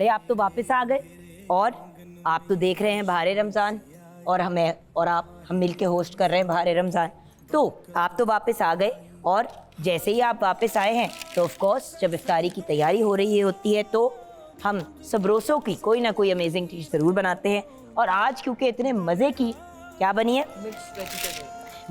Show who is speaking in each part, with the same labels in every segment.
Speaker 1: अरे आप तो वापस आ गए और आप तो देख रहे हैं बहार रमज़ान और हम मिल के होस्ट कर रहे हैं बहार रमज़ान। तो आप तो वापस आ गए और जैसे ही आप वापस आए हैं तो ऑफ कोर्स जब इफ्तारी की तैयारी हो रही होती है तो हम सबरोसों की कोई ना कोई अमेजिंग चीज़ ज़रूर बनाते हैं। और आज क्योंकि इतने मज़े की क्या बनी है,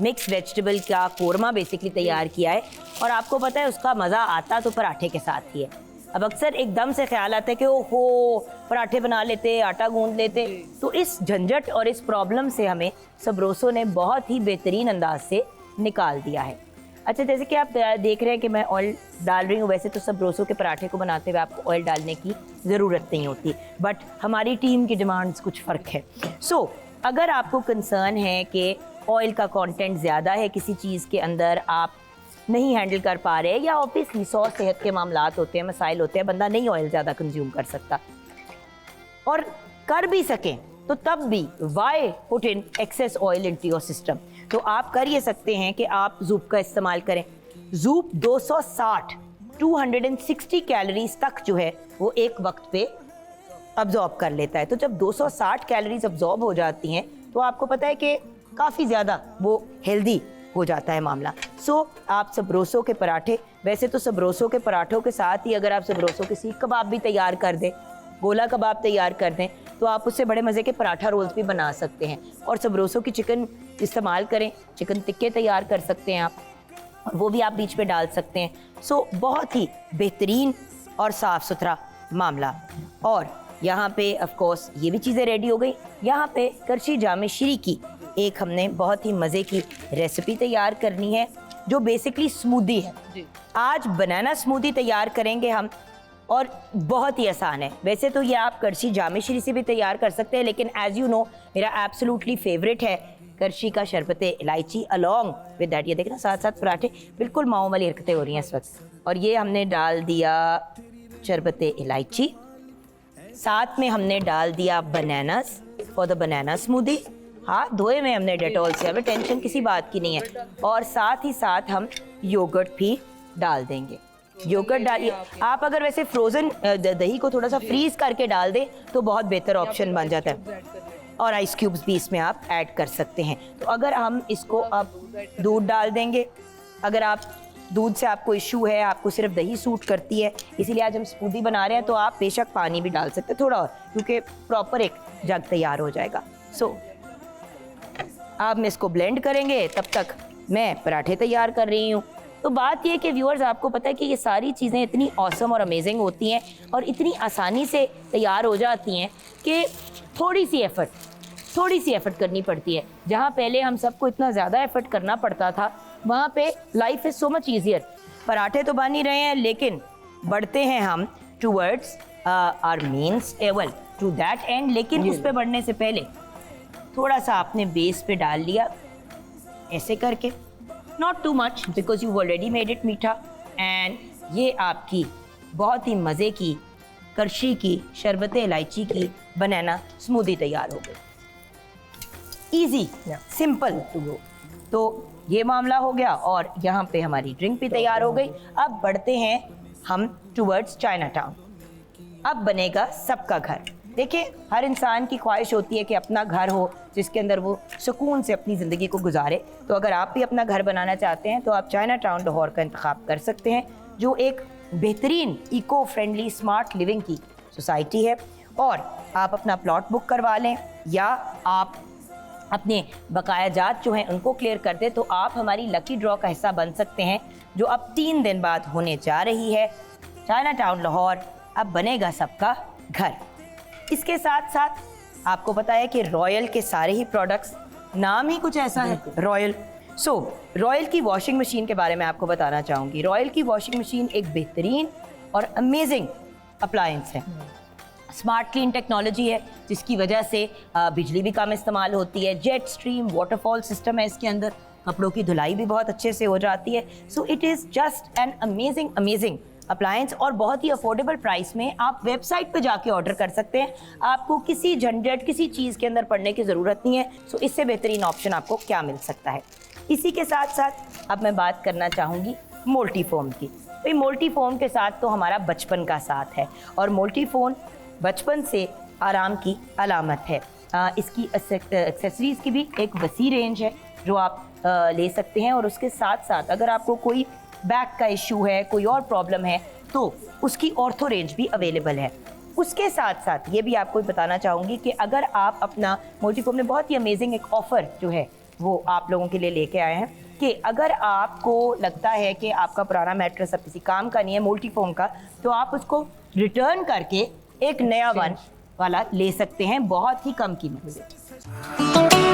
Speaker 1: मिक्स वेजिटेबल का कोरमा बेसिकली तैयार किया है। और आपको पता है उसका मज़ा आता तो पराठे के साथ ही है। अब अक्सर एकदम से ख्याल आता है कि ओहो पराठे बना लेते, आटा गूंद लेते, तो इस झंझट और इस प्रॉब्लम से हमें सबरोसों ने बहुत ही बेहतरीन अंदाज से निकाल दिया है। अच्छा, जैसे कि आप देख रहे हैं कि मैं ऑयल डाल रही हूँ, वैसे तो सबरोसों के पराठे को बनाते हुए आपको ऑयल डालने की ज़रूरत नहीं होती, बट हमारी टीम की डिमांड्स कुछ फ़र्क है। सो अगर आपको कंसर्न है कि ऑयल का कंटेंट ज़्यादा है किसी चीज़ के अंदर, आप नहीं हैंडल कर पा रहे, या ऑब्वियसली 100 सेहत के मामलात होते हैं, मसाइल होते हैं, बंदा नहीं ऑयल ज़्यादा कंज्यूम कर सकता, और कर भी सकें तो तब भी why put in excess oil into your system. तो आप कर ये सकते हैं कि आप जूप का इस्तेमाल करें। जूप 260 कैलोरीज तक जो है वो एक वक्त पे अब्जॉर्ब कर लेता है। तो जब 260 कैलोरीज अब्जॉर्ब हो जाती हैं तो आपको पता है कि काफ़ी ज़्यादा वो हेल्दी हो जाता है मामला। सो आप सबरोसों के पराठे, वैसे तो सबरोसों के पराठों के साथ ही अगर आप सबरोसों के सीख कबाब भी तैयार कर दें, गोला कबाब तैयार कर दें, तो आप उससे बड़े मज़े के पराठा रोल्स भी बना सकते हैं। और सबरोसों की चिकन इस्तेमाल करें, चिकन टिक्के तैयार कर सकते हैं आप, और वो भी आप बीच में डाल सकते हैं। सो बहुत ही बेहतरीन और साफ़ सुथरा मामला। और यहाँ पे ऑफ कोर्स ये भी चीज़ें रेडी हो गई। यहाँ पे करशी जामे श्री की एक हमने बहुत ही मज़े की रेसिपी तैयार करनी है जो बेसिकली स्मूदी है। आज बनाना स्मूदी तैयार करेंगे हम, और बहुत ही आसान है। वैसे तो ये आप करशी जामे श्री से भी तैयार कर सकते हैं, लेकिन एज यू नो मेरा एब्सोल्युटली फेवरेट है करशी का शरबत इलायची अलॉन्ग विद दैट। ये देखना साथ साथ पराठे बिल्कुल माओ वाली हरकतें हो रही हैं इस वक्त। और ये हमने डाल दिया शरबत इलायची, साथ में हमने डाल दिया bananas for the banana smoothie. हाथ धोए में हमने डेटॉल से, हमें टेंशन किसी बात की नहीं है। और साथ ही साथ हम योगर्ट भी डाल देंगे। योगर्ट डालिए आप, अगर वैसे फ्रोज़न दही को थोड़ा सा फ्रीज करके डाल दें तो बहुत बेहतर ऑप्शन बन जाता है, और आइस क्यूब्स भी इसमें आप ऐड कर सकते हैं। तो अगर हम इसको अब दूध डाल देंगे, अगर आप दूध से आपको इशू है, आपको सिर्फ दही सूट करती है, इसीलिए आज हम स्मूदी बना रहे हैं, तो आप बेशक पानी भी डाल सकते हैं थोड़ा और, क्योंकि प्रॉपर एक जग तैयार हो जाएगा। सो आप में इसको ब्लेंड करेंगे, तब तक मैं पराठे तैयार कर रही हूँ। तो बात ये कि व्यूअर्स, आपको पता है कि ये सारी चीज़ें इतनी ऑसम और अमेजिंग होती हैं और इतनी आसानी से तैयार हो जाती हैं कि थोड़ी सी एफ़र्ट करनी पड़ती है। जहाँ पहले हम सबको इतना ज़्यादा एफ़र्ट करना पड़ता था, वहाँ पे life is so much easier. पराठे तो बन ही रहे हैं, लेकिन बढ़ते हैं हम टूवर्ड्स आवर मेन्स एवल टू दैट एंड। लेकिन उस पर बढ़ने से पहले थोड़ा सा आपने बेस पे डाल लिया ऐसे करके, not too much because you already made it मीठा। एंड ये आपकी बहुत ही मज़े की करशी की शरबत इलायची की बनाना स्मूदी तैयार हो गई। Easy, simple to go. तो ये मामला हो गया, और यहाँ पे हमारी ड्रिंक भी तैयार हो गई। अब बढ़ते हैं हम टूवर्ड्स चाइना टाउन। अब बनेगा सबका घर। देखिए, हर इंसान की ख्वाहिश होती है कि अपना घर हो जिसके अंदर वो सुकून से अपनी ज़िंदगी को गुजारे। तो अगर आप भी अपना घर बनाना चाहते हैं तो आप चाइना टाउन लाहौर का इंतखाब कर सकते हैं, जो एक बेहतरीन इको फ्रेंडली स्मार्ट लिविंग की सोसाइटी है। और आप अपना प्लॉट बुक करवा लें, या आप अपने बकाया जात जो हैं उनको क्लियर कर दें, तो आप हमारी लकी ड्रॉ का हिस्सा बन सकते हैं, जो अब 3 दिन बाद होने जा रही है। चाइना टाउन लाहौर अब बनेगा सबका घर। इसके साथ साथ आपको पता है कि रॉयल के सारे ही प्रोडक्ट्स, नाम ही कुछ ऐसा है रॉयल। सो रॉयल की वॉशिंग मशीन के बारे में आपको बताना चाहूँगी। रॉयल की वॉशिंग मशीन एक बेहतरीन और अमेजिंग अप्लायंस है। स्मार्ट क्लीन टेक्नोलॉजी है, जिसकी वजह से बिजली भी कम इस्तेमाल होती है। जेट स्ट्रीम वाटरफॉल सिस्टम है इसके अंदर, कपड़ों की धुलाई भी बहुत अच्छे से हो जाती है। So it is just an amazing appliance, और बहुत ही अफोर्डेबल प्राइस में आप वेबसाइट पे जाके ऑर्डर कर सकते हैं। आपको किसी झंझट, किसी चीज़ के अंदर पड़ने की ज़रूरत नहीं है। सो इससे बेहतरीन ऑप्शन आपको क्या मिल सकता है। इसी के साथ साथ अब मैं बात करना चाहूँगी मोल्टी फोम की। भाई मोल्टी फोम के साथ तो हमारा बचपन का साथ है, और मोल्टी फोम बचपन से आराम की अलामत है। इसकी एक्सेसरीज़ की भी एक वसी रेंज है जो आप ले सकते हैं, और उसके साथ साथ अगर आपको कोई बैक का इशू है, कोई और प्रॉब्लम है, तो उसकी ऑर्थो रेंज भी अवेलेबल है। उसके साथ साथ ये भी आपको बताना चाहूँगी कि अगर आप अपना मोल्टीफोम में बहुत ही अमेजिंग एक ऑफ़र जो है वो आप लोगों के लिए लेके आए हैं कि अगर आपको लगता है कि आपका पुराना मैट्रेस अब किसी काम का नहीं है मोल्टीफोम का, तो आप उसको रिटर्न करके एक नया वन वाला ले सकते हैं बहुत ही कम कीमत में।